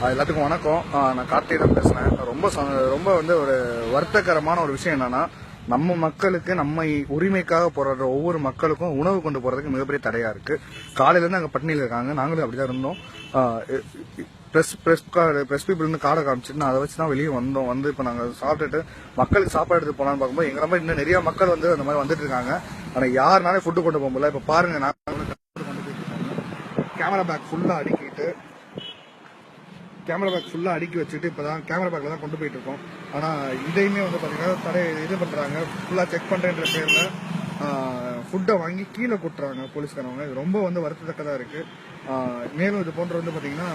எல்லாத்துக்கும் வணக்கம். நான் கார்த்திகேயன் பேசுறேன். ரொம்ப வந்து ஒரு வருத்தகரமான ஒரு விஷயம் என்னன்னா, நம்ம மக்களுக்கு நம்ம உரிமைக்காக போராடுற ஒவ்வொரு மக்களுக்கும் உணவு கொண்டு போறதுக்கு மிகப்பெரிய தடையா இருக்கு. காலையில இருந்து அங்க பட்டினியில இருக்காங்க. நாங்களும் அப்படிதான் இருந்தோம். பிரஸ் பீப்புள் காடை காமிச்சிட்டு நான் அதை வச்சுதான் வெளியே வந்தோம். வந்து இப்ப நாங்க சாப்பிட்டுட்டு மக்களுக்கு சாப்பாடு எடுத்து போலான்னு பார்க்கும்போது எங்க மாதிரி இன்னும் நிறைய மக்கள் வந்து அந்த மாதிரி வந்துட்டு இருக்காங்க. ஆனா யாருனாலே ஃபுட்டு கொண்டு போக முடியல. இப்ப பாருங்க, நான் கேமரா பேக் ஃபுல்லா அடுக்கி வச்சுட்டு இப்பதான் கேமரா பேக்ல தான் கொண்டு போயிட்டு இருக்கோம். ஆனா இதையுமே வந்து பாத்தீங்கன்னா இது பண்றாங்க. ஃபுல்லா செக் பண்றேன்ற பேர்ல ஃபுட்டை வாங்கி கீழே கொட்டுறாங்க போலீஸ்காரவங்க. இது ரொம்ப வந்து வருத்தத்தக்கதா இருக்கு. மேலும் இது போன்ற வந்து பாத்தீங்கன்னா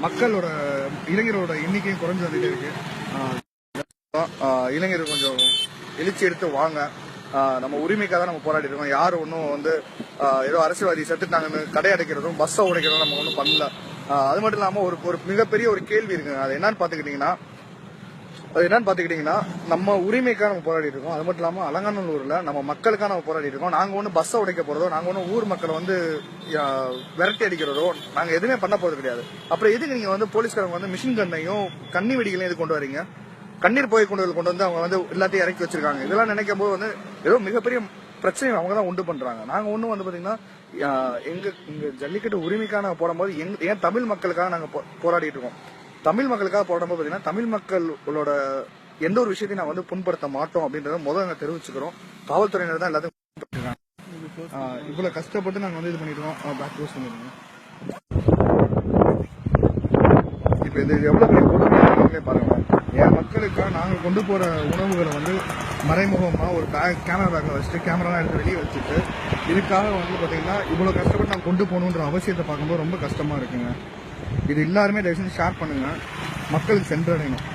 மக்களோட இளைஞரோட எண்ணிக்கையும் குறைஞ்சு வந்துட்டே இருக்கு. இளைஞர்கள் கொஞ்சம் எழுச்சி எடுத்து வாங்க. நம்ம உரிமைக்காக தான் நம்ம போராடி இருக்கோம். யாரும் ஒன்றும் வந்து ஏதோ அரசியல்வாதி செத்துட்டாங்கன்னு கடை அடைக்கிறதும் பஸ்ஸை உடைக்கிறதும் நம்ம ஒன்றும் பண்ணல. அது மட்டும் இல்லாம ஒரு மிகப்பெரிய ஒரு கேள்வி இருக்குங்க. அது என்னன்னு பாத்துக்கிட்டீங்கன்னா நம்ம உரிமைக்காக நம்ம போராடி இருக்கோம். அது மட்டும் இல்லாம அலங்காநல்லூர்ல நம்ம மக்களுக்காக நம்ம போராடி இருக்கோம். நாங்க ஒன்னும் பஸ்ஸை உடைக்க போறதோ, நாங்க ஒன்னும் ஊர் மக்களை வந்து விரட்டி அடிக்கிறதோ நாங்க எதுவுமே பண்ண போறது கிடையாது. அப்புறம் எதுக்கு நீங்க வந்து போலீஸ்காரங்க வந்து மிஷின் கண்ணையும் கண்ணி வெடிகளையும் எது கொண்டு வரீங்க? கண்ணீர் புகை கொண்டு வந்து அவங்க வந்து எல்லாத்தையும் இறக்கி வச்சிருக்காங்க. இதெல்லாம் நினைக்கும் போது வந்து ஏதோ மிகப்பெரிய பிரச்சனை அவங்க தான் உண்டு பண்றாங்க. நாங்க ஒன்னும் வந்து பாத்தீங்கன்னா எங்க ஜல்லிக்கட்டு உரிமைக்காக போடும்போது ஏன் தமிழ் மக்களுக்காக நாங்க போராடிட்டு இருக்கோம். தமிழ் மக்களுக்காக போடும்போது பாத்தீங்கன்னா தமிழ் மக்களோட எந்த ஒரு விஷயத்தையும் நான் வந்து புண்படுத்த மாட்டோம் அப்படின்றத முதல்ல நாங்க தெரிவிச்சுக்கிறோம். காவல்துறையினர் தான் எல்லாத்தையும் இவ்வளவு கஷ்டப்பட்டு நாங்க வந்து இது பண்ணிருக்கோம். பேக் க்ளோஸ் பண்ணிருக்கோம். இப்ப இது எவ்வளவு பெரிய கொடுமை பாருங்க. என் மக்களுக்காக நாங்கள் கொண்டு போற உணவுகளை வந்து மறைமுகமா ஒரு கேமரா பேக்ல வச்சுட்டு கேமரா எடுத்து வெளியே வச்சுட்டு இதுக்காக வந்து பாத்தீங்கன்னா இவ்வளவு கஷ்டப்பட்டு நாங்கள் கொண்டு போகணுன்ற அவசியத்தை பார்க்கும்போது ரொம்ப கஷ்டமா இருக்குங்க. இது எல்லாருமே தயவு செஞ்சு ஷேர் பண்ணுங்க, மக்களுக்கு சென்றடையணும்.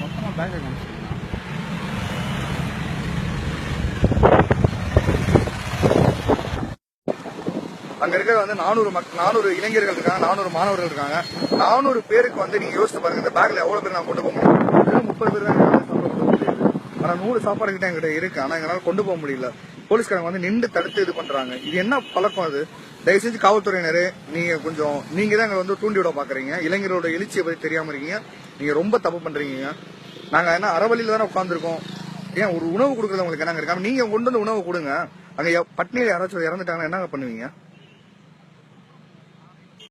மொத்தமா பேக் காமிச்சு அங்க இருக்கிற வந்து 400 இளைஞர்கள் இருக்காங்க, 400 மாணவர்கள் இருக்காங்க. 400 பேருக்கு வந்து நீங்க யோசிச்சு பாருங்க, இந்த பேக்ல எவ்வளவு பேர் நான் கொண்டு போக முடியும்? 30 பேர் தான் கொண்டு போக முடியாது. ஆனா 100 சாப்பாடு கிட்ட எங்கிட்ட இருக்கு, ஆனா எங்களால கொண்டு போக முடியல. போலீஸ்காரங்க வந்து நின்று தடுத்து இது பண்றாங்க. இது என்ன பழக்கம்? அது தயவு செஞ்சு காவல்துறையினரே நீங்க தான் எங்களை வந்து தூண்டி விட பாக்குறீங்க. இளைஞரோட எழுச்சியை பத்தி தெரியாம இருக்கீங்க. நீங்க ரொம்ப தப்பு பண்றீங்க. நாங்க என்ன அறவழியில தானே உட்காந்துருக்கோம். ஏன் ஒரு உணவு கொடுக்கறது உங்களுக்கு என்னங்க இருக்காம நீங்க கொண்டு வந்து உணவு கொடுங்க. அங்க பட்னியில யாராச்சும் இறந்துட்டாங்கன்னா என்னங்க பண்ணுவீங்க?